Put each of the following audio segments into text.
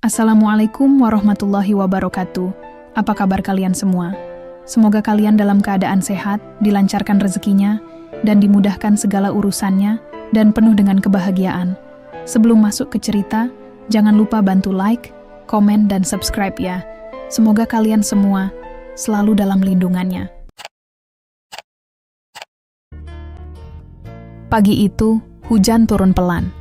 Assalamualaikum warahmatullahi wabarakatuh. Apa kabar kalian semua? Semoga kalian dalam keadaan sehat, dilancarkan rezekinya, dan dimudahkan segala urusannya, dan penuh dengan kebahagiaan. Sebelum masuk ke cerita, jangan lupa bantu like, komen, dan subscribe ya. Semoga kalian semua selalu dalam lindungannya. Pagi itu, hujan turun pelan.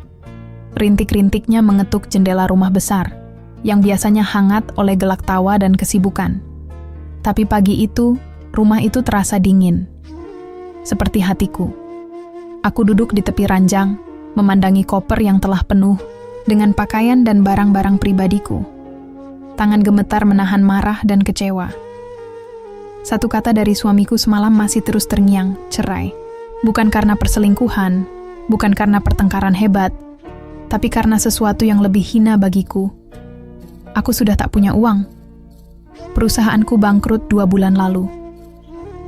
Rintik-rintiknya mengetuk jendela rumah besar, yang biasanya hangat oleh gelak tawa dan kesibukan. Tapi pagi itu, rumah itu terasa dingin. Seperti hatiku. Aku duduk di tepi ranjang, memandangi koper yang telah penuh, dengan pakaian dan barang-barang pribadiku. Tangan gemetar menahan marah dan kecewa. Satu kata dari suamiku semalam masih terus terngiang, cerai. Bukan karena perselingkuhan, bukan karena pertengkaran hebat, tapi karena sesuatu yang lebih hina bagiku. Aku sudah tak punya uang. Perusahaanku bangkrut 2 bulan lalu.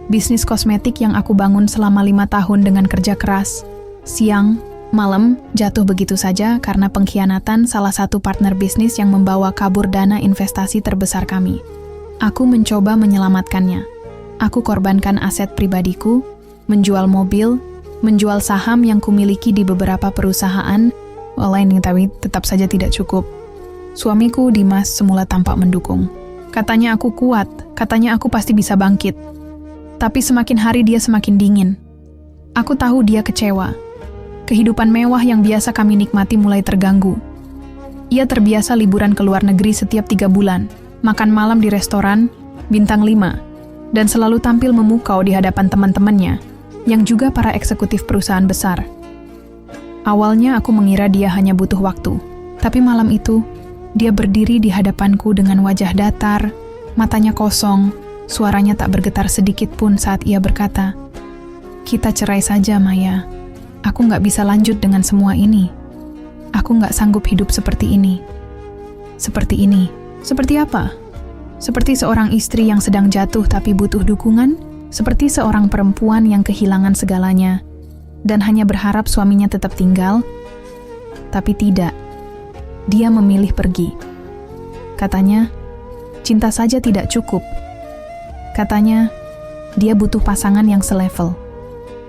Bisnis kosmetik yang aku bangun selama 5 tahun dengan kerja keras, siang, malam, jatuh begitu saja karena pengkhianatan salah satu partner bisnis yang membawa kabur dana investasi terbesar kami. Aku mencoba menyelamatkannya. Aku korbankan aset pribadiku, menjual mobil, menjual saham yang kumiliki di beberapa perusahaan, lain tapi tetap saja tidak cukup. Suamiku, Dimas, semula tampak mendukung. Katanya aku kuat, katanya aku pasti bisa bangkit. Tapi semakin hari dia semakin dingin. Aku tahu dia kecewa. Kehidupan mewah yang biasa kami nikmati mulai terganggu. Ia terbiasa liburan ke luar negeri setiap 3 bulan, makan malam di restoran, bintang 5, dan selalu tampil memukau di hadapan teman-temannya, yang juga para eksekutif perusahaan besar. Awalnya aku mengira dia hanya butuh waktu, tapi malam itu, dia berdiri di hadapanku dengan wajah datar, matanya kosong, suaranya tak bergetar sedikit pun saat ia berkata, "Kita cerai saja, Maya. Aku nggak bisa lanjut dengan semua ini. Aku nggak sanggup hidup seperti ini." Seperti ini? Seperti apa? Seperti seorang istri yang sedang jatuh tapi butuh dukungan? Seperti seorang perempuan yang kehilangan segalanya dan hanya berharap suaminya tetap tinggal? Tapi tidak. Dia memilih pergi. Katanya, cinta saja tidak cukup. Katanya, dia butuh pasangan yang selevel,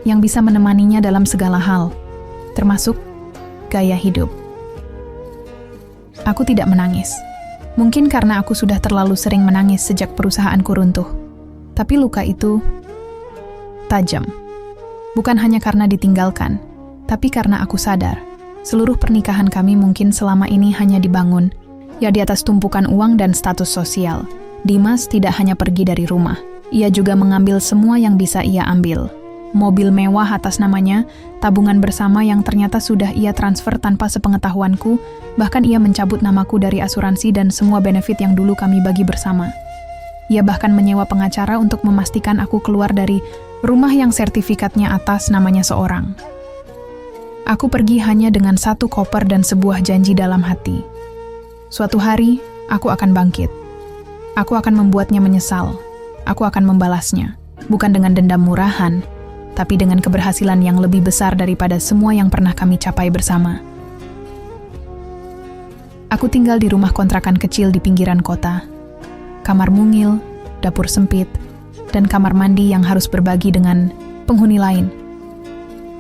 yang bisa menemaninya dalam segala hal, termasuk gaya hidup. Aku tidak menangis. Mungkin karena aku sudah terlalu sering menangis sejak perusahaanku runtuh. Tapi luka itu tajam. Bukan hanya karena ditinggalkan, tapi karena aku sadar seluruh pernikahan kami mungkin selama ini hanya dibangun, ya di atas tumpukan uang dan status sosial. Dimas tidak hanya pergi dari rumah, ia juga mengambil semua yang bisa ia ambil. Mobil mewah atas namanya, tabungan bersama yang ternyata sudah ia transfer tanpa sepengetahuanku, bahkan ia mencabut namaku dari asuransi dan semua benefit yang dulu kami bagi bersama. Ia bahkan menyewa pengacara untuk memastikan aku keluar dari rumah yang sertifikatnya atas namanya seorang. Aku pergi hanya dengan 1 koper dan sebuah janji dalam hati. Suatu hari, aku akan bangkit. Aku akan membuatnya menyesal. Aku akan membalasnya. Bukan dengan dendam murahan, tapi dengan keberhasilan yang lebih besar daripada semua yang pernah kami capai bersama. Aku tinggal di rumah kontrakan kecil di pinggiran kota. Kamar mungil, dapur sempit, dan kamar mandi yang harus berbagi dengan penghuni lain.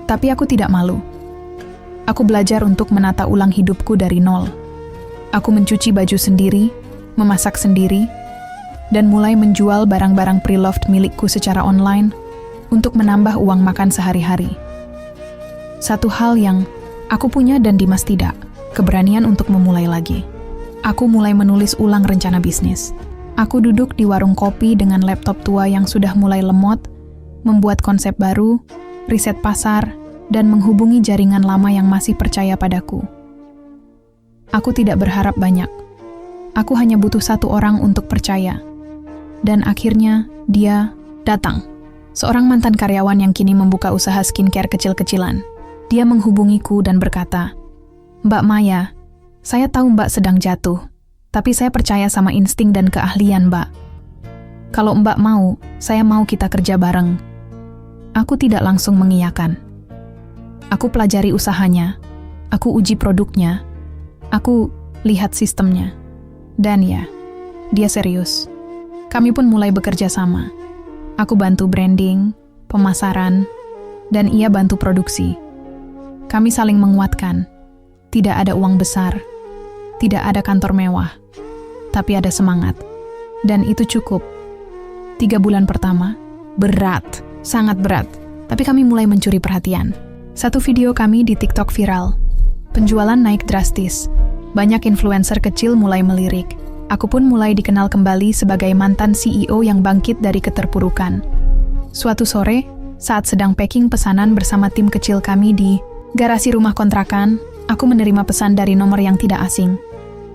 Tapi aku tidak malu. Aku belajar untuk menata ulang hidupku dari nol. Aku mencuci baju sendiri, memasak sendiri, dan mulai menjual barang-barang pre-loved milikku secara online untuk menambah uang makan sehari-hari. Satu hal yang aku punya dan Dimas tidak, keberanian untuk memulai lagi. Aku mulai menulis ulang rencana bisnis. Aku duduk di warung kopi dengan laptop tua yang sudah mulai lemot, membuat konsep baru, riset pasar, dan menghubungi jaringan lama yang masih percaya padaku. Aku tidak berharap banyak. Aku hanya butuh 1 orang untuk percaya. Dan akhirnya, dia datang. Seorang mantan karyawan yang kini membuka usaha skincare kecil-kecilan. Dia menghubungiku dan berkata, "Mbak Maya, saya tahu Mbak sedang jatuh, tapi saya percaya sama insting dan keahlian Mbak. Kalau Mbak mau, saya mau kita kerja bareng." Aku tidak langsung mengiyakan. Aku pelajari usahanya, aku uji produknya, aku lihat sistemnya. Dan ya, dia serius. Kami pun mulai bekerja sama. Aku bantu branding, pemasaran, dan ia bantu produksi. Kami saling menguatkan. Tidak ada uang besar, tidak ada kantor mewah, tapi ada semangat. Dan itu cukup. 3 bulan pertama, berat, sangat berat. Tapi kami mulai mencuri perhatian. Satu video kami di TikTok viral. Penjualan naik drastis. Banyak influencer kecil mulai melirik. Aku pun mulai dikenal kembali sebagai mantan CEO yang bangkit dari keterpurukan. Suatu sore, saat sedang packing pesanan bersama tim kecil kami di garasi rumah kontrakan, aku menerima pesan dari nomor yang tidak asing.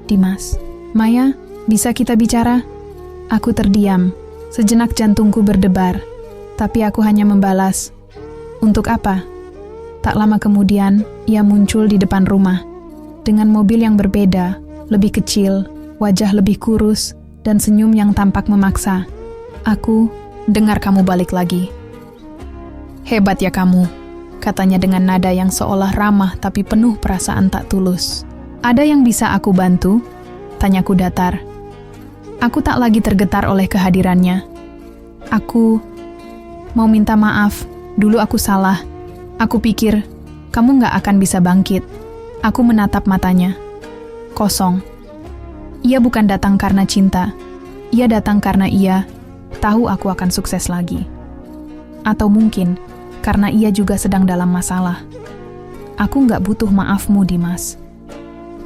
Dimas, Maya, bisa kita bicara? Aku terdiam. Sejenak jantungku berdebar. Tapi aku hanya membalas, untuk apa? Tak lama kemudian, ia muncul di depan rumah. Dengan mobil yang berbeda, lebih kecil, wajah lebih kurus, dan senyum yang tampak memaksa. Aku, dengar kamu balik lagi. Hebat ya kamu, katanya dengan nada yang seolah ramah tapi penuh perasaan tak tulus. Ada yang bisa aku bantu? Tanyaku datar. Aku tak lagi tergetar oleh kehadirannya. Aku mau minta maaf, dulu aku salah. Aku pikir, kamu gak akan bisa bangkit. Aku menatap matanya. Kosong. Ia bukan datang karena cinta. Ia datang karena ia tahu aku akan sukses lagi. Atau mungkin, karena ia juga sedang dalam masalah. Aku gak butuh maafmu, Dimas.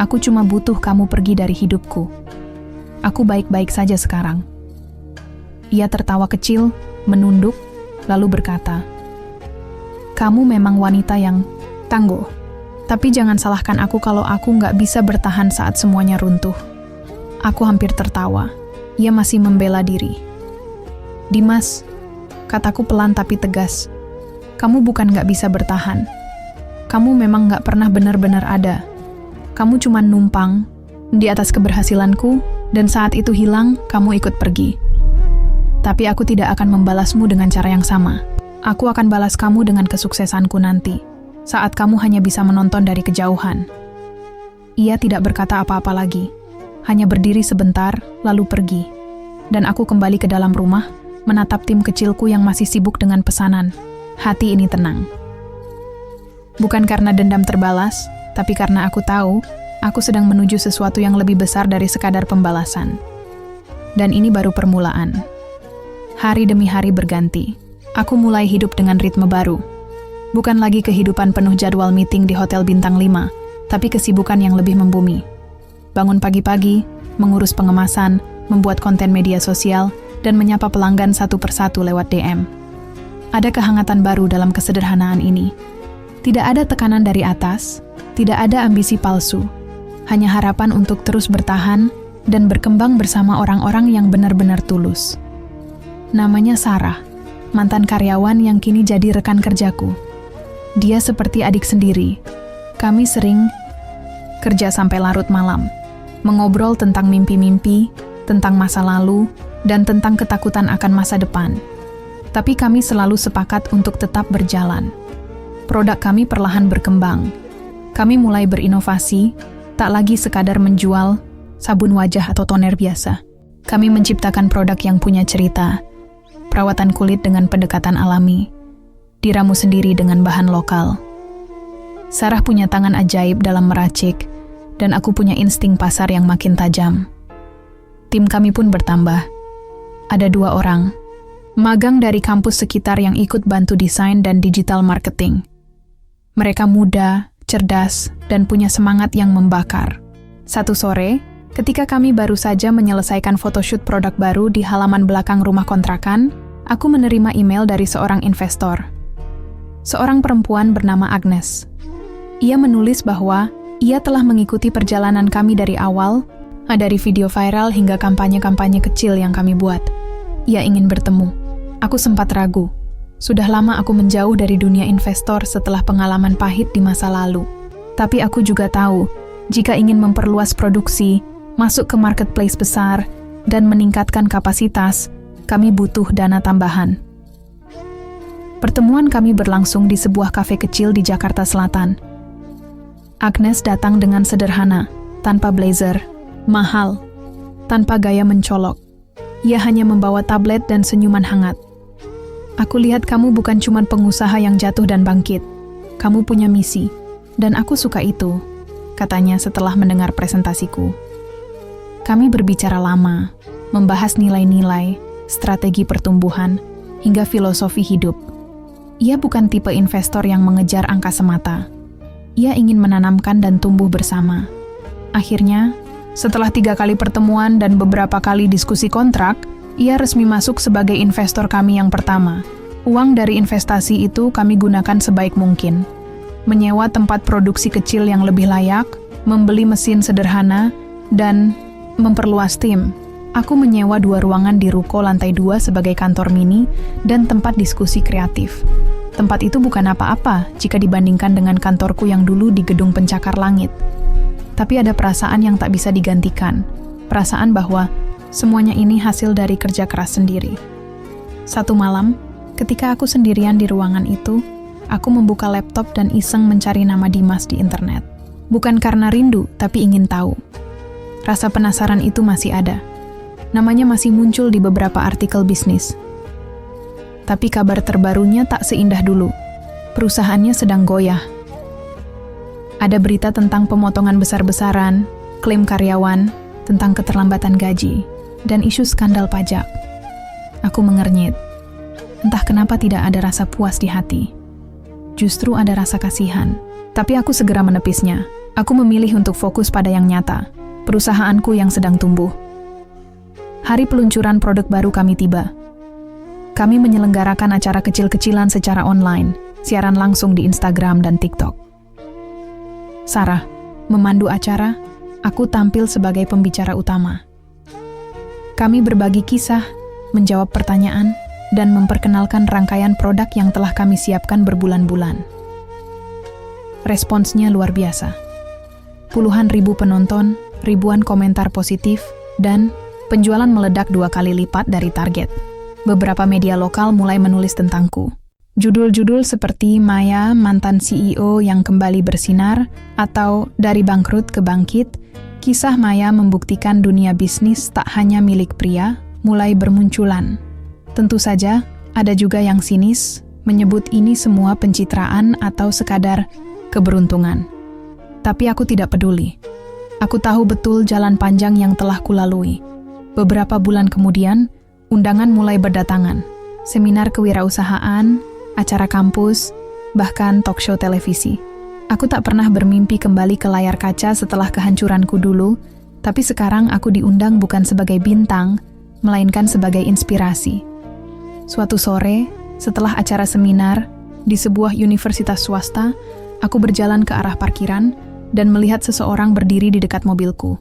Aku cuma butuh kamu pergi dari hidupku. Aku baik-baik saja sekarang. Ia tertawa kecil, menunduk, lalu berkata, kamu memang wanita yang tangguh. Tapi jangan salahkan aku kalau aku nggak bisa bertahan saat semuanya runtuh. Aku hampir tertawa. Ia masih membela diri. Dimas, kataku pelan tapi tegas. Kamu bukan nggak bisa bertahan. Kamu memang nggak pernah benar-benar ada. Kamu cuma numpang di atas keberhasilanku, dan saat itu hilang, kamu ikut pergi. Tapi aku tidak akan membalasmu dengan cara yang sama. Aku akan balas kamu dengan kesuksesanku nanti. Saat kamu hanya bisa menonton dari kejauhan. Ia tidak berkata apa-apa lagi, hanya berdiri sebentar, lalu pergi. Dan aku kembali ke dalam rumah, menatap tim kecilku yang masih sibuk dengan pesanan. Hati ini tenang. Bukan karena dendam terbalas, tapi karena aku tahu, aku sedang menuju sesuatu yang lebih besar dari sekadar pembalasan. Dan ini baru permulaan. Hari demi hari berganti. Aku mulai hidup dengan ritme baru. Bukan lagi kehidupan penuh jadwal meeting di hotel bintang 5, tapi kesibukan yang lebih membumi. Bangun pagi-pagi, mengurus pengemasan, membuat konten media sosial, dan menyapa pelanggan satu persatu lewat DM. Ada kehangatan baru dalam kesederhanaan ini. Tidak ada tekanan dari atas, tidak ada ambisi palsu, hanya harapan untuk terus bertahan dan berkembang bersama orang-orang yang benar-benar tulus. Namanya Sarah, mantan karyawan yang kini jadi rekan kerjaku. Dia seperti adik sendiri. Kami sering kerja sampai larut malam, mengobrol tentang mimpi-mimpi, tentang masa lalu, dan tentang ketakutan akan masa depan. Tapi kami selalu sepakat untuk tetap berjalan. Produk kami perlahan berkembang. Kami mulai berinovasi, tak lagi sekadar menjual sabun wajah atau toner biasa. Kami menciptakan produk yang punya cerita, perawatan kulit dengan pendekatan alami, diramu sendiri dengan bahan lokal. Sarah punya tangan ajaib dalam meracik, dan aku punya insting pasar yang makin tajam. Tim kami pun bertambah. Ada 2 orang, magang dari kampus sekitar yang ikut bantu desain dan digital marketing. Mereka muda, cerdas, dan punya semangat yang membakar. Satu sore, ketika kami baru saja menyelesaikan photoshoot produk baru di halaman belakang rumah kontrakan, aku menerima email dari seorang investor. Seorang perempuan bernama Agnes. Ia menulis bahwa ia telah mengikuti perjalanan kami dari awal, dari video viral hingga kampanye-kampanye kecil yang kami buat. Ia ingin bertemu. Aku sempat ragu. Sudah lama aku menjauh dari dunia investor setelah pengalaman pahit di masa lalu. Tapi aku juga tahu, jika ingin memperluas produksi, masuk ke marketplace besar, dan meningkatkan kapasitas, kami butuh dana tambahan. Pertemuan kami berlangsung di sebuah kafe kecil di Jakarta Selatan. Agnes datang dengan sederhana, tanpa blazer, mahal. tanpa gaya mencolok. Ia hanya membawa tablet dan senyuman hangat. Aku lihat kamu bukan cuma pengusaha yang jatuh dan bangkit. Kamu punya misi, dan aku suka itu, katanya setelah mendengar presentasiku. Kami berbicara lama, membahas nilai-nilai, strategi pertumbuhan, hingga filosofi hidup. Ia bukan tipe investor yang mengejar angka semata. Ia ingin menanamkan dan tumbuh bersama. Akhirnya, setelah 3 kali pertemuan dan beberapa kali diskusi kontrak, ia resmi masuk sebagai investor kami yang pertama. Uang dari investasi itu kami gunakan sebaik mungkin. Menyewa tempat produksi kecil yang lebih layak, membeli mesin sederhana, dan memperluas tim. Aku menyewa 2 ruangan di ruko lantai 2 sebagai kantor mini dan tempat diskusi kreatif. Tempat itu bukan apa-apa jika dibandingkan dengan kantorku yang dulu di gedung pencakar langit. Tapi ada perasaan yang tak bisa digantikan. Perasaan bahwa semuanya ini hasil dari kerja keras sendiri. Satu malam, ketika aku sendirian di ruangan itu, aku membuka laptop dan iseng mencari nama Dimas di internet. Bukan karena rindu, tapi ingin tahu. Rasa penasaran itu masih ada. Namanya masih muncul di beberapa artikel bisnis. Tapi kabar terbarunya tak seindah dulu. Perusahaannya sedang goyah. Ada berita tentang pemotongan besar-besaran, klaim karyawan, tentang keterlambatan gaji, dan isu skandal pajak. Aku mengernyit. Entah kenapa tidak ada rasa puas di hati. Justru ada rasa kasihan. Tapi aku segera menepisnya. Aku memilih untuk fokus pada yang nyata, perusahaanku yang sedang tumbuh. Hari peluncuran produk baru kami tiba. Kami menyelenggarakan acara kecil-kecilan secara online, siaran langsung di Instagram dan TikTok. Sarah, memandu acara, aku tampil sebagai pembicara utama. Kami berbagi kisah, menjawab pertanyaan, dan memperkenalkan rangkaian produk yang telah kami siapkan berbulan-bulan. Responsnya luar biasa. Puluhan ribu penonton, ribuan komentar positif, dan penjualan meledak 2 kali lipat dari target. Beberapa media lokal mulai menulis tentangku. Judul-judul seperti Maya, mantan CEO yang kembali bersinar, atau Dari Bangkrut ke Bangkit, kisah Maya membuktikan dunia bisnis tak hanya milik pria, mulai bermunculan. Tentu saja, ada juga yang sinis, menyebut ini semua pencitraan atau sekadar keberuntungan. Tapi aku tidak peduli. Aku tahu betul jalan panjang yang telah kulalui. Beberapa bulan kemudian, undangan mulai berdatangan. Seminar kewirausahaan, acara kampus, bahkan talk show televisi. Aku tak pernah bermimpi kembali ke layar kaca setelah kehancuranku dulu, tapi sekarang aku diundang bukan sebagai bintang, melainkan sebagai inspirasi. Suatu sore, setelah acara seminar, di sebuah universitas swasta, aku berjalan ke arah parkiran dan melihat seseorang berdiri di dekat mobilku.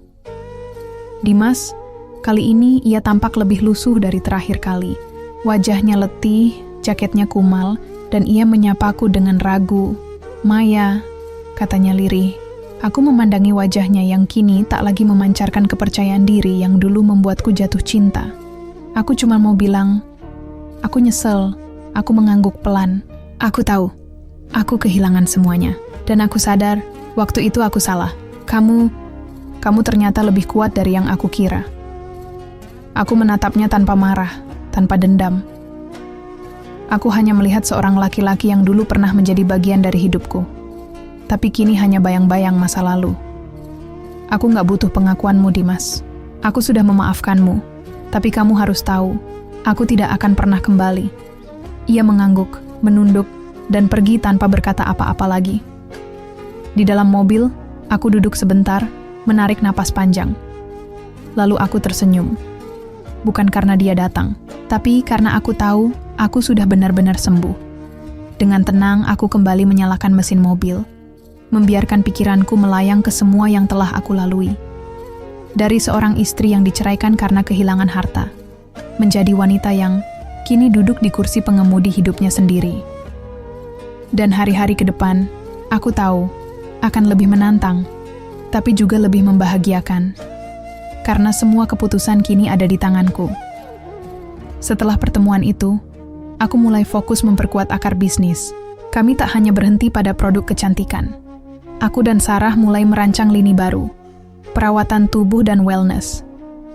Dimas, kali ini ia tampak lebih lusuh dari terakhir kali. Wajahnya letih, jaketnya kumal, dan ia menyapaku dengan ragu. "Maya," katanya lirih. Aku memandangi wajahnya yang kini tak lagi memancarkan kepercayaan diri yang dulu membuatku jatuh cinta. Aku cuma mau bilang, aku nyesel, aku mengangguk pelan. Aku tahu, aku kehilangan semuanya. Dan aku sadar, waktu itu aku salah. Kamu ternyata lebih kuat dari yang aku kira. Aku menatapnya tanpa marah, tanpa dendam. Aku hanya melihat seorang laki-laki yang dulu pernah menjadi bagian dari hidupku. Tapi kini hanya bayang-bayang masa lalu. Aku gak butuh pengakuanmu, Dimas. Aku sudah memaafkanmu. Tapi kamu harus tahu, aku tidak akan pernah kembali. Ia mengangguk, menunduk, dan pergi tanpa berkata apa-apa lagi. Di dalam mobil, aku duduk sebentar, menarik napas panjang. Lalu aku tersenyum. Bukan karena dia datang, tapi karena aku tahu aku sudah benar-benar sembuh. Dengan tenang, aku kembali menyalakan mesin mobil, membiarkan pikiranku melayang ke semua yang telah aku lalui. Dari seorang istri yang diceraikan karena kehilangan harta, menjadi wanita yang kini duduk di kursi pengemudi hidupnya sendiri. Dan hari-hari ke depan, aku tahu, akan lebih menantang, tapi juga lebih membahagiakan. Karena semua keputusan kini ada di tanganku. Setelah pertemuan itu, aku mulai fokus memperkuat akar bisnis. Kami tak hanya berhenti pada produk kecantikan. Aku dan Sarah mulai merancang lini baru, perawatan tubuh dan wellness.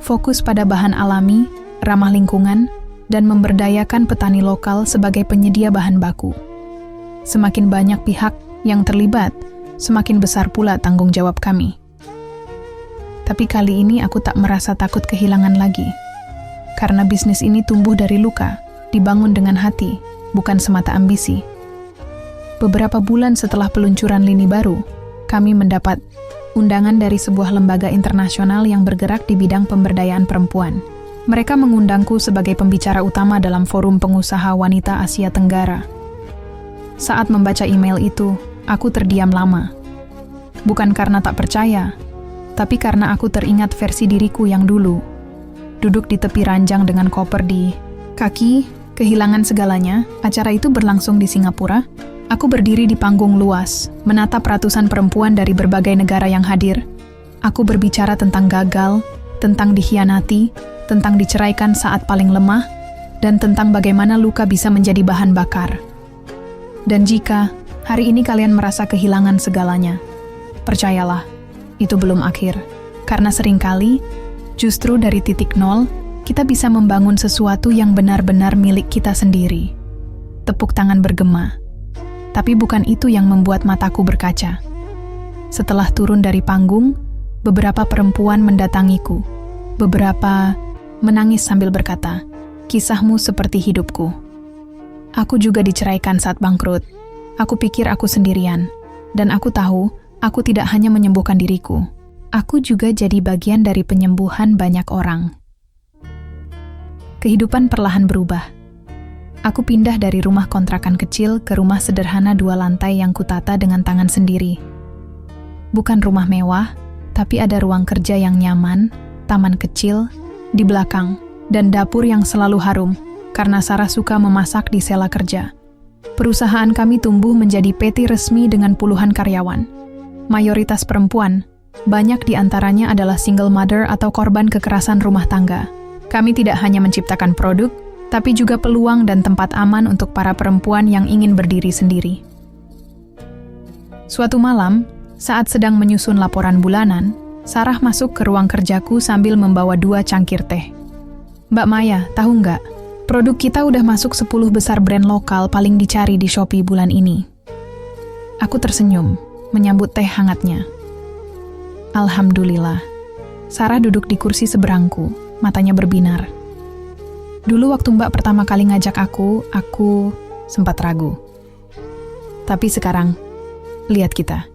fokus pada bahan alami, ramah lingkungan, dan memberdayakan petani lokal sebagai penyedia bahan baku. Semakin banyak pihak yang terlibat, semakin besar pula tanggung jawab kami. Tapi kali ini aku tak merasa takut kehilangan lagi. Karena bisnis ini tumbuh dari luka, dibangun dengan hati, bukan semata ambisi. Beberapa bulan setelah peluncuran lini baru, kami mendapat undangan dari sebuah lembaga internasional yang bergerak di bidang pemberdayaan perempuan. Mereka mengundangku sebagai pembicara utama dalam forum pengusaha wanita Asia Tenggara. Saat membaca email itu, aku terdiam lama. Bukan karena tak percaya, tapi karena aku teringat versi diriku yang dulu. Duduk di tepi ranjang dengan koper di kaki, kehilangan segalanya. Acara itu berlangsung di Singapura. Aku berdiri di panggung luas, menatap ratusan perempuan dari berbagai negara yang hadir. Aku berbicara tentang gagal, tentang dikhianati, tentang diceraikan saat paling lemah, dan tentang bagaimana luka bisa menjadi bahan bakar. Dan jika hari ini kalian merasa kehilangan segalanya, percayalah, itu belum akhir. Karena seringkali, justru dari titik nol, kita bisa membangun sesuatu yang benar-benar milik kita sendiri. Tepuk tangan bergema. Tapi bukan itu yang membuat mataku berkaca. Setelah turun dari panggung, beberapa perempuan mendatangiku. Beberapa menangis sambil berkata, "Kisahmu seperti hidupku." Aku juga diceraikan saat bangkrut. Aku pikir aku sendirian. Dan aku tahu, aku tidak hanya menyembuhkan diriku. Aku juga jadi bagian dari penyembuhan banyak orang. Kehidupan perlahan berubah. Aku pindah dari rumah kontrakan kecil ke rumah sederhana 2 lantai yang kutata dengan tangan sendiri. Bukan rumah mewah, tapi ada ruang kerja yang nyaman, taman kecil di belakang, dan dapur yang selalu harum, karena Sarah suka memasak di sela kerja. Perusahaan kami tumbuh menjadi PT resmi dengan puluhan karyawan. Mayoritas perempuan, banyak di antaranya adalah single mother atau korban kekerasan rumah tangga. Kami tidak hanya menciptakan produk, tapi juga peluang dan tempat aman untuk para perempuan yang ingin berdiri sendiri. Suatu malam, saat sedang menyusun laporan bulanan, Sarah masuk ke ruang kerjaku sambil membawa 2 cangkir teh. "Mbak Maya, tahu nggak? Produk kita udah masuk 10 besar brand lokal paling dicari di Shopee bulan ini." Aku tersenyum, menyambut teh hangatnya. Alhamdulillah. Sarah duduk di kursi seberangku, matanya berbinar. Dulu waktu Mbak pertama kali ngajak aku sempat ragu. Tapi sekarang, lihat kita.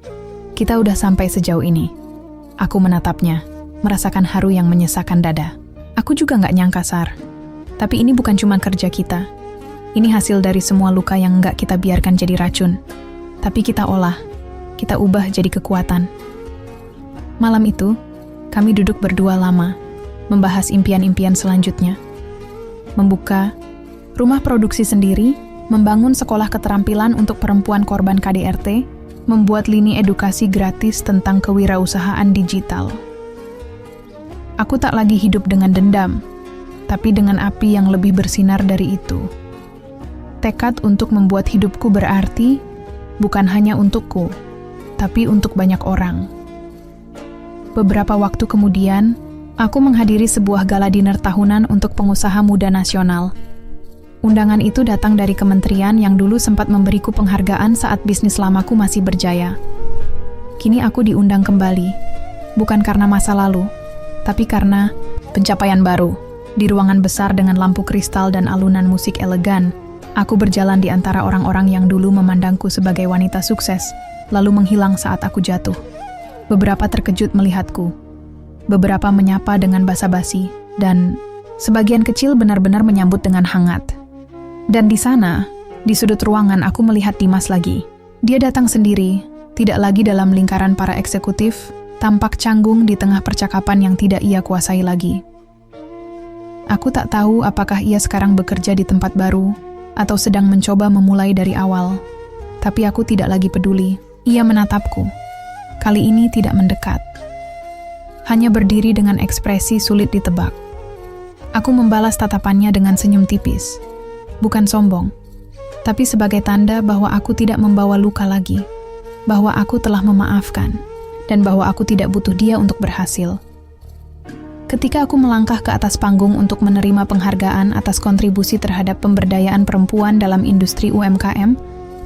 Kita udah sampai sejauh ini. Aku menatapnya, merasakan haru yang menyesakkan dada. Aku juga nggak nyangka, Sar. Tapi ini bukan cuma kerja kita. Ini hasil dari semua luka yang nggak kita biarkan jadi racun. Tapi kita olah, kita ubah jadi kekuatan. Malam itu, kami duduk berdua lama, membahas impian-impian selanjutnya. Membuka rumah produksi sendiri, membangun sekolah keterampilan untuk perempuan korban KDRT, membuat lini edukasi gratis tentang kewirausahaan digital. Aku tak lagi hidup dengan dendam, tapi dengan api yang lebih bersinar dari itu. Tekad untuk membuat hidupku berarti, bukan hanya untukku, tapi untuk banyak orang. Beberapa waktu kemudian, aku menghadiri sebuah gala dinner tahunan untuk pengusaha muda nasional. Undangan itu datang dari kementerian yang dulu sempat memberiku penghargaan saat bisnis lamaku masih berjaya. Kini aku diundang kembali, bukan karena masa lalu, tapi karena pencapaian baru. Di ruangan besar dengan lampu kristal dan alunan musik elegan, aku berjalan di antara orang-orang yang dulu memandangku sebagai wanita sukses, lalu menghilang saat aku jatuh. Beberapa terkejut melihatku. Beberapa menyapa dengan basa-basi, dan sebagian kecil benar-benar menyambut dengan hangat. Dan di sana, di sudut ruangan aku melihat Dimas lagi. Dia datang sendiri, tidak lagi dalam lingkaran para eksekutif, tampak canggung di tengah percakapan yang tidak ia kuasai lagi. Aku tak tahu apakah ia sekarang bekerja di tempat baru, atau sedang mencoba memulai dari awal. Tapi aku tidak lagi peduli. Ia menatapku. Kali ini tidak mendekat. Hanya berdiri dengan ekspresi sulit ditebak. Aku membalas tatapannya dengan senyum tipis. Bukan sombong, tapi sebagai tanda bahwa aku tidak membawa luka lagi, bahwa aku telah memaafkan, dan bahwa aku tidak butuh dia untuk berhasil. Ketika aku melangkah ke atas panggung untuk menerima penghargaan atas kontribusi terhadap pemberdayaan perempuan dalam industri UMKM,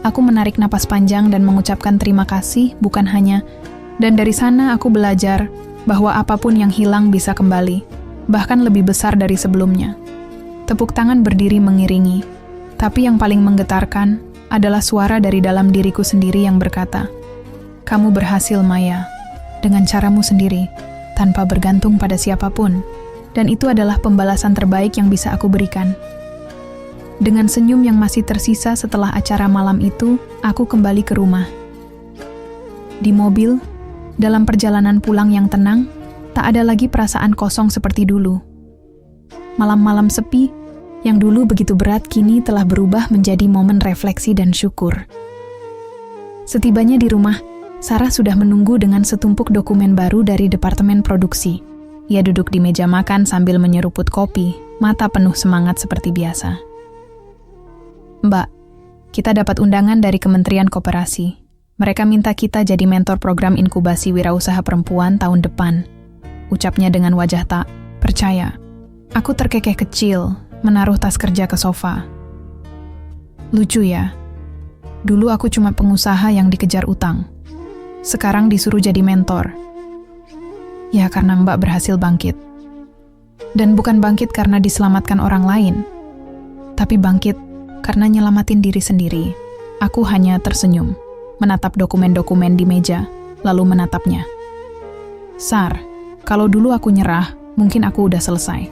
aku menarik napas panjang dan mengucapkan terima kasih bukan hanya, dan dari sana aku belajar bahwa apapun yang hilang bisa kembali, bahkan lebih besar dari sebelumnya. Tepuk tangan berdiri mengiringi, tapi yang paling menggetarkan adalah suara dari dalam diriku sendiri yang berkata, "Kamu berhasil, Maya, dengan caramu sendiri, tanpa bergantung pada siapapun, dan itu adalah pembalasan terbaik yang bisa aku berikan." Dengan senyum yang masih tersisa setelah acara malam itu, aku kembali ke rumah. Di mobil, dalam perjalanan pulang yang tenang, tak ada lagi perasaan kosong seperti dulu. Malam-malam sepi, yang dulu begitu berat kini telah berubah menjadi momen refleksi dan syukur. Setibanya di rumah, Sarah sudah menunggu dengan setumpuk dokumen baru dari departemen produksi. Ia duduk di meja makan sambil menyeruput kopi, mata penuh semangat seperti biasa. "Mbak, kita dapat undangan dari Kementerian Koperasi. Mereka minta kita jadi mentor program inkubasi wirausaha perempuan tahun depan," ucapnya dengan wajah tak percaya. Aku terkekeh kecil, menaruh tas kerja ke sofa. Lucu ya, dulu aku cuma pengusaha yang dikejar utang. Sekarang disuruh jadi mentor. Ya karena Mbak berhasil bangkit. Dan bukan bangkit karena diselamatkan orang lain, tapi bangkit karena nyelamatin diri sendiri. Aku hanya tersenyum, menatap dokumen-dokumen di meja, lalu menatapnya. "Sar, kalau dulu aku nyerah, mungkin aku udah selesai.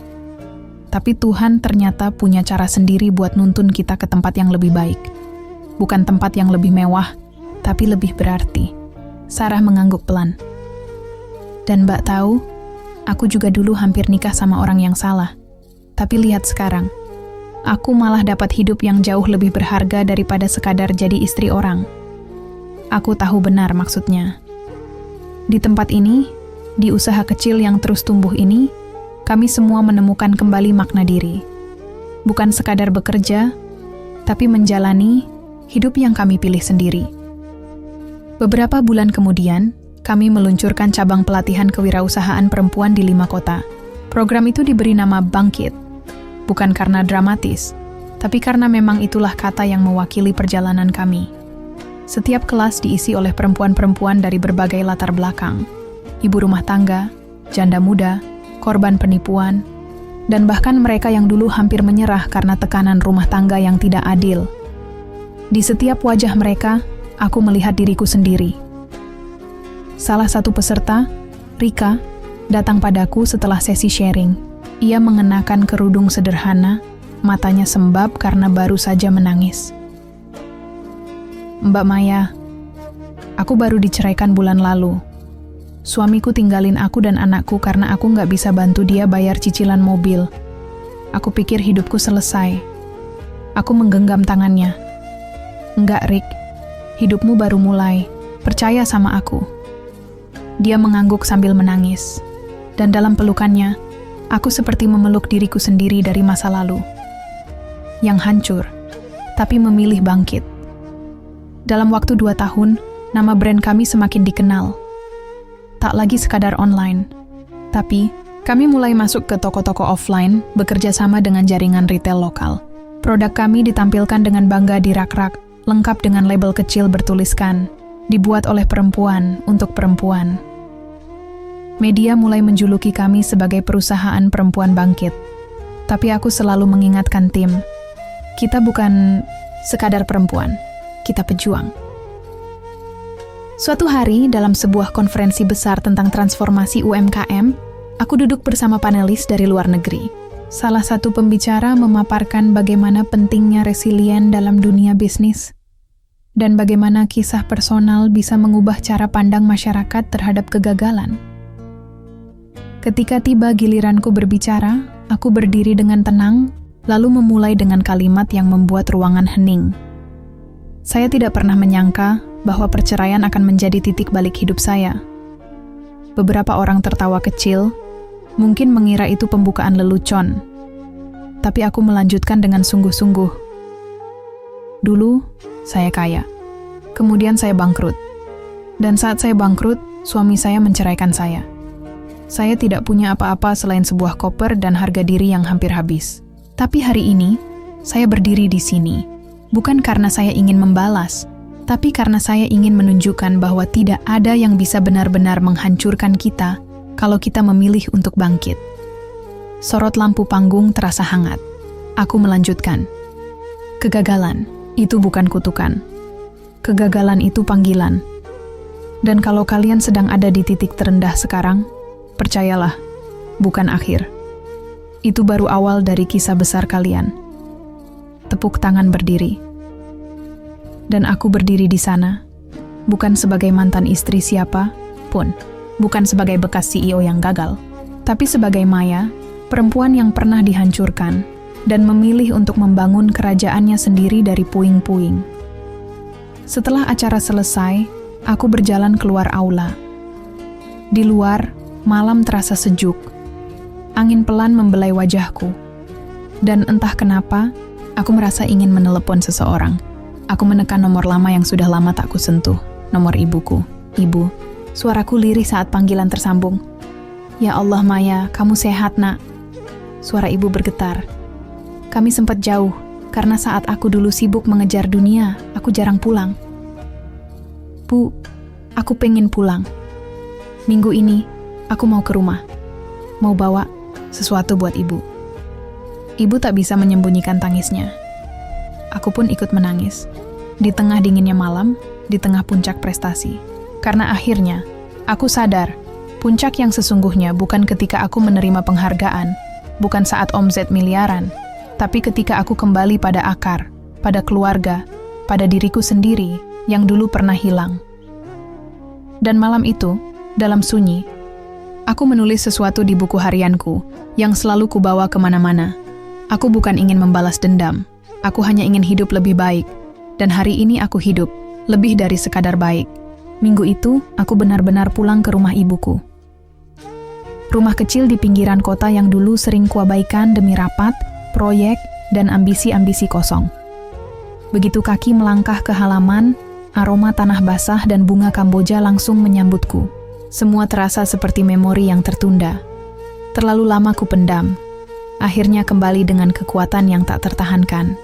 Tapi Tuhan ternyata punya cara sendiri buat nuntun kita ke tempat yang lebih baik. Bukan tempat yang lebih mewah, tapi lebih berarti." Sarah mengangguk pelan. "Dan Mbak tahu, aku juga dulu hampir nikah sama orang yang salah. Tapi lihat sekarang, aku malah dapat hidup yang jauh lebih berharga daripada sekadar jadi istri orang." Aku tahu benar maksudnya. Di tempat ini, di usaha kecil yang terus tumbuh ini, kami semua menemukan kembali makna diri. Bukan sekadar bekerja, tapi menjalani hidup yang kami pilih sendiri. Beberapa bulan kemudian, kami meluncurkan cabang pelatihan kewirausahaan perempuan di 5 kota. Program itu diberi nama Bangkit, bukan karena dramatis, tapi karena memang itulah kata yang mewakili perjalanan kami. Setiap kelas diisi oleh perempuan-perempuan dari berbagai latar belakang, ibu rumah tangga, janda muda, korban penipuan, dan bahkan mereka yang dulu hampir menyerah karena tekanan rumah tangga yang tidak adil. Di setiap wajah mereka, aku melihat diriku sendiri. Salah satu peserta, Rika, datang padaku setelah sesi sharing. Ia mengenakan kerudung sederhana, matanya sembab karena baru saja menangis. "Mbak Maya, aku baru diceraikan bulan lalu. Suamiku tinggalin aku dan anakku karena aku nggak bisa bantu dia bayar cicilan mobil. Aku pikir hidupku selesai." Aku menggenggam tangannya. "Enggak, Rik. Hidupmu baru mulai, percaya sama aku." Dia mengangguk sambil menangis, dan dalam pelukannya, aku seperti memeluk diriku sendiri dari masa lalu. Yang hancur, tapi memilih bangkit. Dalam waktu 2 tahun, nama brand kami semakin dikenal. Tak lagi sekadar online, tapi kami mulai masuk ke toko-toko offline, bekerja sama dengan jaringan retail lokal. Produk kami ditampilkan dengan bangga di rak-rak, lengkap dengan label kecil bertuliskan, "Dibuat oleh perempuan untuk perempuan." Media mulai menjuluki kami sebagai perusahaan perempuan bangkit. Tapi aku selalu mengingatkan tim, kita bukan sekadar perempuan, kita pejuang. Suatu hari, dalam sebuah konferensi besar tentang transformasi UMKM, aku duduk bersama panelis dari luar negeri. Salah satu pembicara memaparkan bagaimana pentingnya resilien dalam dunia bisnis, dan bagaimana kisah personal bisa mengubah cara pandang masyarakat terhadap kegagalan. Ketika tiba giliranku berbicara, aku berdiri dengan tenang, lalu memulai dengan kalimat yang membuat ruangan hening. Saya tidak pernah menyangka bahwa perceraian akan menjadi titik balik hidup saya. Beberapa orang tertawa kecil, mungkin mengira itu pembukaan lelucon. Tapi aku melanjutkan dengan sungguh-sungguh. Dulu, saya kaya. Kemudian saya bangkrut. Dan saat saya bangkrut, suami saya menceraikan saya. Saya tidak punya apa-apa selain sebuah koper dan harga diri yang hampir habis. Tapi hari ini, saya berdiri di sini. Bukan karena saya ingin membalas, tapi karena saya ingin menunjukkan bahwa tidak ada yang bisa benar-benar menghancurkan kita kalau kita memilih untuk bangkit. Sorot lampu panggung terasa hangat. Aku melanjutkan. Kegagalan, itu bukan kutukan. Kegagalan itu panggilan. Dan kalau kalian sedang ada di titik terendah sekarang, percayalah, bukan akhir. Itu baru awal dari kisah besar kalian. Tepuk tangan berdiri. Dan aku berdiri di sana, bukan sebagai mantan istri siapa pun, bukan sebagai bekas CEO yang gagal, tapi sebagai Maya, perempuan yang pernah dihancurkan dan memilih untuk membangun kerajaannya sendiri dari puing-puing. Setelah acara selesai, aku berjalan keluar aula. Di luar, malam terasa sejuk. Angin pelan membelai wajahku. Dan entah kenapa, aku merasa ingin menelepon seseorang. Aku menekan nomor lama yang sudah lama tak kusentuh. Nomor ibuku. Ibu. Suaraku lirih saat panggilan tersambung. Ya Allah Maya, kamu sehat nak? Suara ibu bergetar. Kami sempat jauh, karena saat aku dulu sibuk mengejar dunia, aku jarang pulang. Bu, aku pengen pulang. Minggu ini, aku mau ke rumah. Mau bawa sesuatu buat ibu. Ibu tak bisa menyembunyikan tangisnya. Aku pun ikut menangis. Di tengah dinginnya malam, di tengah puncak prestasi. Karena akhirnya, aku sadar, puncak yang sesungguhnya bukan ketika aku menerima penghargaan, bukan saat omzet miliaran, tapi ketika aku kembali pada akar, pada keluarga, pada diriku sendiri yang dulu pernah hilang. Dan malam itu, dalam sunyi, aku menulis sesuatu di buku harianku yang selalu kubawa kemana-mana. Aku bukan ingin membalas dendam, aku hanya ingin hidup lebih baik. Dan hari ini aku hidup, lebih dari sekadar baik. Minggu itu, aku benar-benar pulang ke rumah ibuku. Rumah kecil di pinggiran kota yang dulu sering kuabaikan demi rapat, proyek, dan ambisi-ambisi kosong. Begitu kaki melangkah ke halaman, aroma tanah basah dan bunga Kamboja langsung menyambutku. Semua terasa seperti memori yang tertunda. Terlalu lama ku pendam. Akhirnya kembali dengan kekuatan yang tak tertahankan.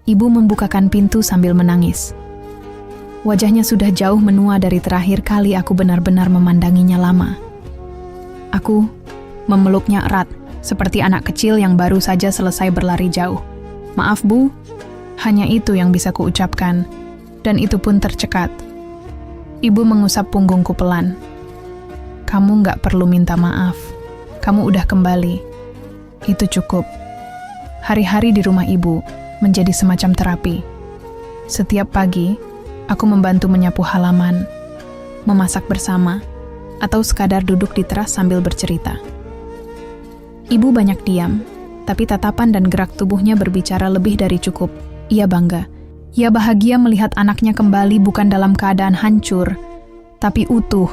Ibu membukakan pintu sambil menangis. Wajahnya sudah jauh menua dari terakhir kali aku benar-benar memandanginya lama. Aku memeluknya erat, seperti anak kecil yang baru saja selesai berlari jauh. Maaf Bu, hanya itu yang bisa kuucapkan, dan itu pun tercekat. Ibu mengusap punggungku pelan. Kamu nggak perlu minta maaf, kamu udah kembali. Itu cukup. Hari-hari di rumah ibu menjadi semacam terapi. Setiap pagi, aku membantu menyapu halaman, memasak bersama, atau sekadar duduk di teras sambil bercerita. Ibu banyak diam, tapi tatapan dan gerak tubuhnya berbicara lebih dari cukup. Ia bangga. Ia bahagia melihat anaknya kembali bukan dalam keadaan hancur, tapi utuh,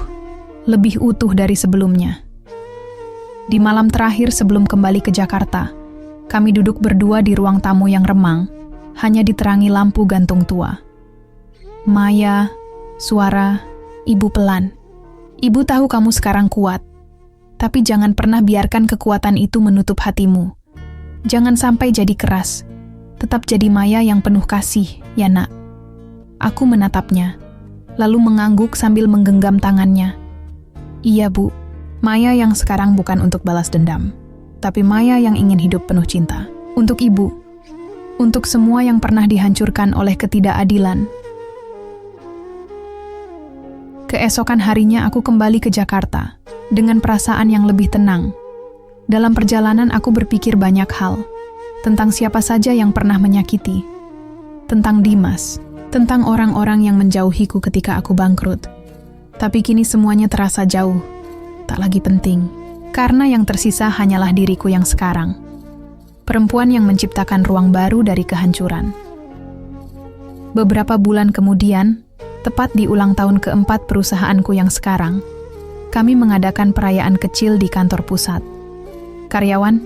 lebih utuh dari sebelumnya. Di malam terakhir sebelum kembali ke Jakarta, kami duduk berdua di ruang tamu yang remang, hanya diterangi lampu gantung tua. Maya, suara, ibu pelan. Ibu tahu kamu sekarang kuat, tapi jangan pernah biarkan kekuatan itu menutup hatimu. Jangan sampai jadi keras. Tetap jadi Maya yang penuh kasih, ya nak. Aku menatapnya, lalu mengangguk sambil menggenggam tangannya. Iya Bu, Maya yang sekarang bukan untuk balas dendam, tapi Maya yang ingin hidup penuh cinta. Untuk ibu, untuk semua yang pernah dihancurkan oleh ketidakadilan. Keesokan harinya aku kembali ke Jakarta, dengan perasaan yang lebih tenang. Dalam perjalanan aku berpikir banyak hal, tentang siapa saja yang pernah menyakiti, tentang Dimas, tentang orang-orang yang menjauhiku ketika aku bangkrut. Tapi kini semuanya terasa jauh, tak lagi penting, karena yang tersisa hanyalah diriku yang sekarang. Perempuan yang menciptakan ruang baru dari kehancuran. Beberapa bulan kemudian, tepat di ulang tahun keempat perusahaanku yang sekarang, kami mengadakan perayaan kecil di kantor pusat. Karyawan,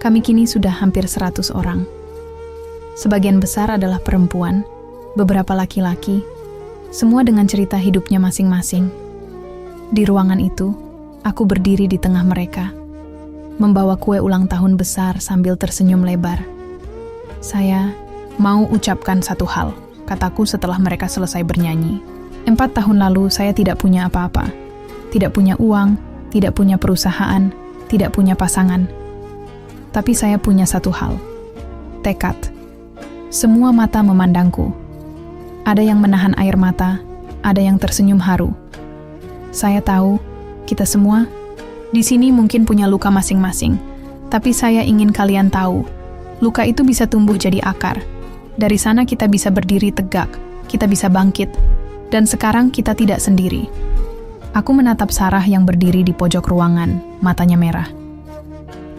kami kini sudah hampir 100 orang. Sebagian besar adalah perempuan, beberapa laki-laki, semua dengan cerita hidupnya masing-masing. Di ruangan itu, Aku berdiri di tengah mereka, membawa kue ulang tahun besar sambil tersenyum lebar. Saya mau ucapkan satu hal, kataku setelah mereka selesai bernyanyi. 4 tahun lalu saya tidak punya apa-apa. Tidak punya uang, tidak punya perusahaan, tidak punya pasangan. Tapi saya punya satu hal, tekad. Semua mata memandangku. Ada yang menahan air mata, ada yang tersenyum haru. Saya tahu, kita semua di sini mungkin punya luka masing-masing, tapi saya ingin kalian tahu, luka itu bisa tumbuh jadi akar. Dari sana kita bisa berdiri tegak, kita bisa bangkit, dan sekarang kita tidak sendiri. Aku menatap Sarah yang berdiri di pojok ruangan, matanya merah.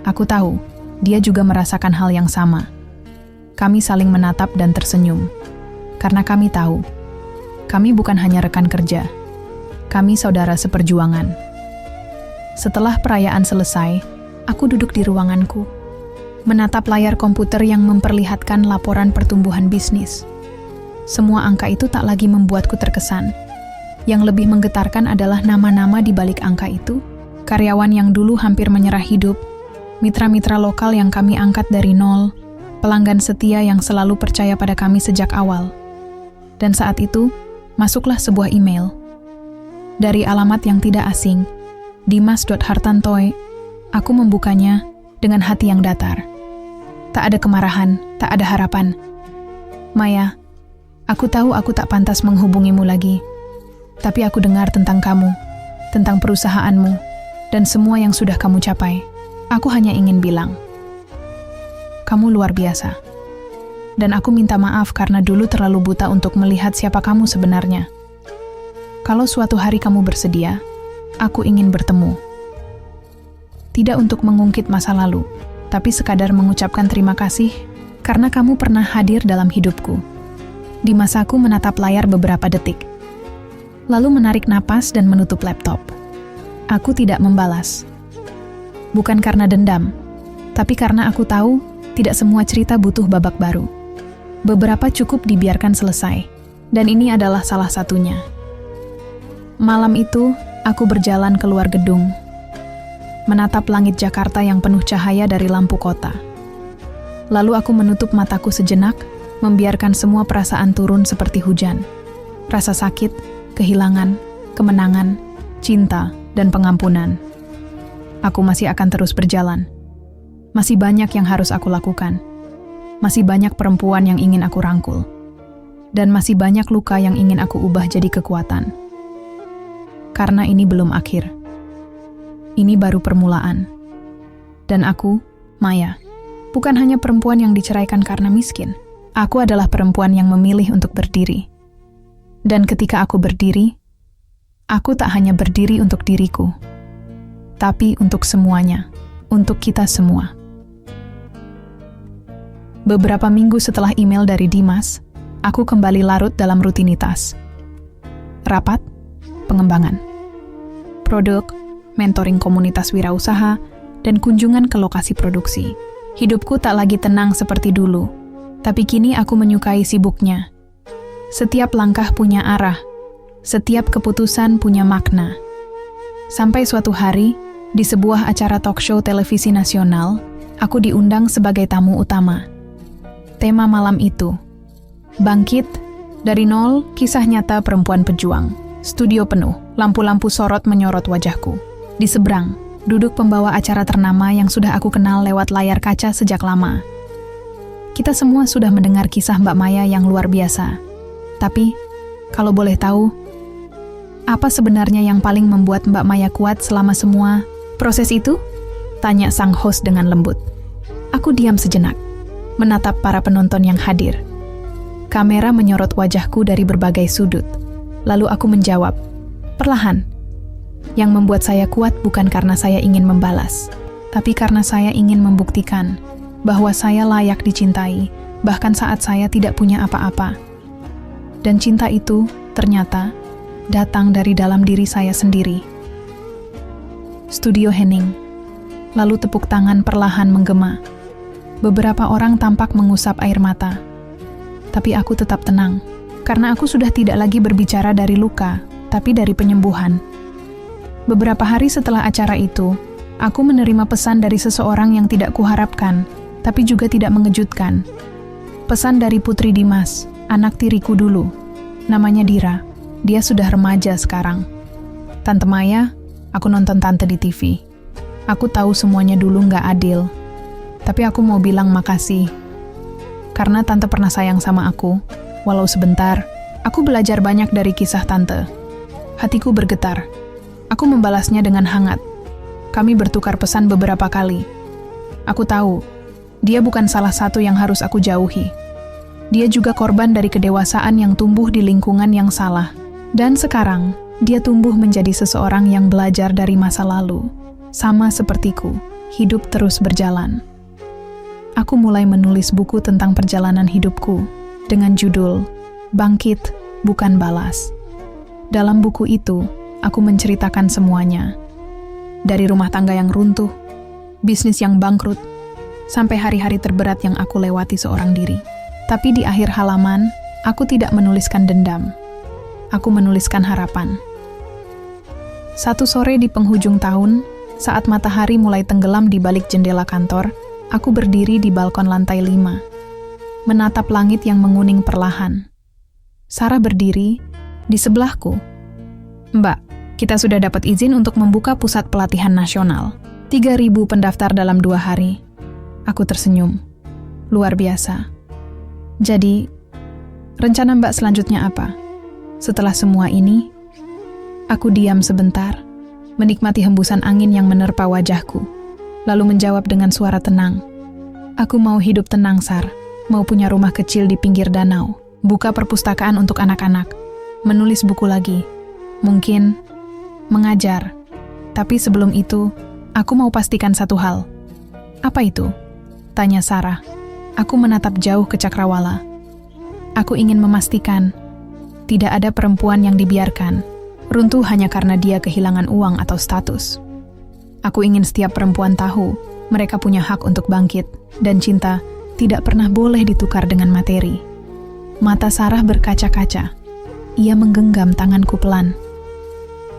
Aku tahu, dia juga merasakan hal yang sama. Kami saling menatap dan tersenyum, karena kami tahu, kami bukan hanya rekan kerja, kami saudara seperjuangan. Setelah perayaan selesai, aku duduk di ruanganku, menatap layar komputer yang memperlihatkan laporan pertumbuhan bisnis. Semua angka itu tak lagi membuatku terkesan. Yang lebih menggetarkan adalah nama-nama di balik angka itu, karyawan yang dulu hampir menyerah hidup, mitra-mitra lokal yang kami angkat dari nol, pelanggan setia yang selalu percaya pada kami sejak awal. Dan saat itu, masuklah sebuah email. Dari alamat yang tidak asing, Dimas.Hartantoy, aku membukanya dengan hati yang datar. Tak ada kemarahan, tak ada harapan. Maya, aku tahu aku tak pantas menghubungimu lagi. Tapi aku dengar tentang kamu, tentang perusahaanmu, dan semua yang sudah kamu capai. Aku hanya ingin bilang, kamu luar biasa. Dan aku minta maaf karena dulu terlalu buta untuk melihat siapa kamu sebenarnya. Kalau suatu hari kamu bersedia, aku ingin bertemu. Tidak untuk mengungkit masa lalu, tapi sekadar mengucapkan terima kasih karena kamu pernah hadir dalam hidupku. Dimasaku menatap layar beberapa detik, lalu menarik napas dan menutup laptop. Aku tidak membalas. Bukan karena dendam, tapi karena aku tahu tidak semua cerita butuh babak baru. Beberapa cukup dibiarkan selesai, dan ini adalah salah satunya. Malam itu, aku berjalan keluar gedung, menatap langit Jakarta yang penuh cahaya dari lampu kota. Lalu aku menutup mataku sejenak, membiarkan semua perasaan turun seperti hujan. Rasa sakit, kehilangan, kemenangan, cinta, dan pengampunan. Aku masih akan terus berjalan. Masih banyak yang harus aku lakukan. Masih banyak perempuan yang ingin aku rangkul. Dan masih banyak luka yang ingin aku ubah jadi kekuatan. Karena ini belum akhir. Ini baru permulaan. Dan aku, Maya, bukan hanya perempuan yang diceraikan karena miskin. Aku adalah perempuan yang memilih untuk berdiri. Dan ketika aku berdiri, aku tak hanya berdiri untuk diriku, tapi untuk semuanya, untuk kita semua. Beberapa minggu setelah email dari Dimas, aku kembali larut dalam rutinitas. Rapat, pengembangan, produk, mentoring komunitas wirausaha, dan kunjungan ke lokasi produksi. Hidupku tak lagi tenang seperti dulu, tapi kini aku menyukai sibuknya. Setiap langkah punya arah, setiap keputusan punya makna. Sampai suatu hari, di sebuah acara talk show televisi nasional, aku diundang sebagai tamu utama. Tema malam itu, Bangkit, dari nol, kisah nyata perempuan pejuang. Studio penuh, lampu-lampu sorot menyorot wajahku. Di seberang, duduk pembawa acara ternama yang sudah aku kenal lewat layar kaca sejak lama. Kita semua sudah mendengar kisah Mbak Maya yang luar biasa. Tapi, kalau boleh tahu, apa sebenarnya yang paling membuat Mbak Maya kuat selama semua proses itu? Tanya sang host dengan lembut. Aku diam sejenak, menatap para penonton yang hadir. Kamera menyorot wajahku dari berbagai sudut. Lalu aku menjawab, perlahan. Yang membuat saya kuat bukan karena saya ingin membalas, tapi karena saya ingin membuktikan bahwa saya layak dicintai, bahkan saat saya tidak punya apa-apa. Dan cinta itu, ternyata, datang dari dalam diri saya sendiri. Studio hening. Lalu tepuk tangan perlahan menggema. Beberapa orang tampak mengusap air mata. Tapi aku tetap tenang, karena aku sudah tidak lagi berbicara dari luka, tapi dari penyembuhan. Beberapa hari setelah acara itu, aku menerima pesan dari seseorang yang tidak kuharapkan, tapi juga tidak mengejutkan. Pesan dari Putri Dimas, anak tiriku dulu. Namanya Dira. Dia sudah remaja sekarang. Tante Maya, aku nonton Tante di TV. Aku tahu semuanya dulu nggak adil. Tapi aku mau bilang makasih. Karena Tante pernah sayang sama aku, walau sebentar, aku belajar banyak dari kisah Tante. Hatiku bergetar. Aku membalasnya dengan hangat. Kami bertukar pesan beberapa kali. Aku tahu, dia bukan salah satu yang harus aku jauhi. Dia juga korban dari kedewasaan yang tumbuh di lingkungan yang salah. Dan sekarang, dia tumbuh menjadi seseorang yang belajar dari masa lalu. Sama sepertiku, hidup terus berjalan. Aku mulai menulis buku tentang perjalanan hidupku dengan judul Bangkit, Bukan Balas. Dalam buku itu, aku menceritakan semuanya. Dari rumah tangga yang runtuh, bisnis yang bangkrut, sampai hari-hari terberat yang aku lewati seorang diri. Tapi di akhir halaman, aku tidak menuliskan dendam. Aku menuliskan harapan. Satu sore di penghujung tahun, saat matahari mulai tenggelam di balik jendela kantor, aku berdiri di balkon lantai 5, menatap langit yang menguning perlahan. Sarah berdiri di sebelahku. Mbak, kita sudah dapat izin untuk membuka pusat pelatihan nasional. 3.000 pendaftar dalam 2 hari. Aku tersenyum. Luar biasa. Jadi, rencana Mbak selanjutnya apa? Setelah semua ini, aku diam sebentar, menikmati hembusan angin yang menerpa wajahku. Lalu menjawab dengan suara tenang. Aku mau hidup tenang, Sar. Mau punya rumah kecil di pinggir danau. Buka perpustakaan untuk anak-anak. Menulis buku lagi. Mungkin mengajar. Tapi sebelum itu, aku mau pastikan satu hal. Apa itu? Tanya Sarah. Aku menatap jauh ke cakrawala. Aku ingin memastikan tidak ada perempuan yang dibiarkan runtuh hanya karena dia kehilangan uang atau status. Aku ingin setiap perempuan tahu mereka punya hak untuk bangkit, dan cinta tidak pernah boleh ditukar dengan materi. Mata Sarah berkaca-kaca. Ia menggenggam tanganku pelan.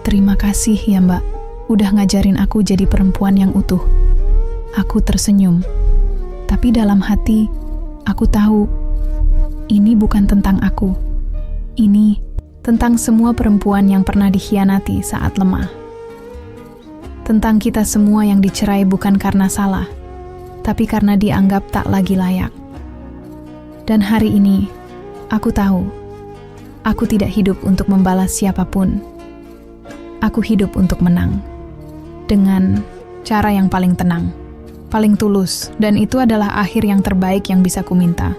Terima kasih ya Mbak, udah ngajarin aku jadi perempuan yang utuh. Aku tersenyum. Tapi dalam hati, aku tahu ini bukan tentang aku. Ini tentang semua perempuan yang pernah dikhianati saat lemah. Tentang kita semua yang dicerai bukan karena salah, tapi karena dianggap tak lagi layak. Dan hari ini, aku tahu, aku tidak hidup untuk membalas siapapun. Aku hidup untuk menang. Dengan cara yang paling tenang, paling tulus, dan itu adalah akhir yang terbaik yang bisa kuminta.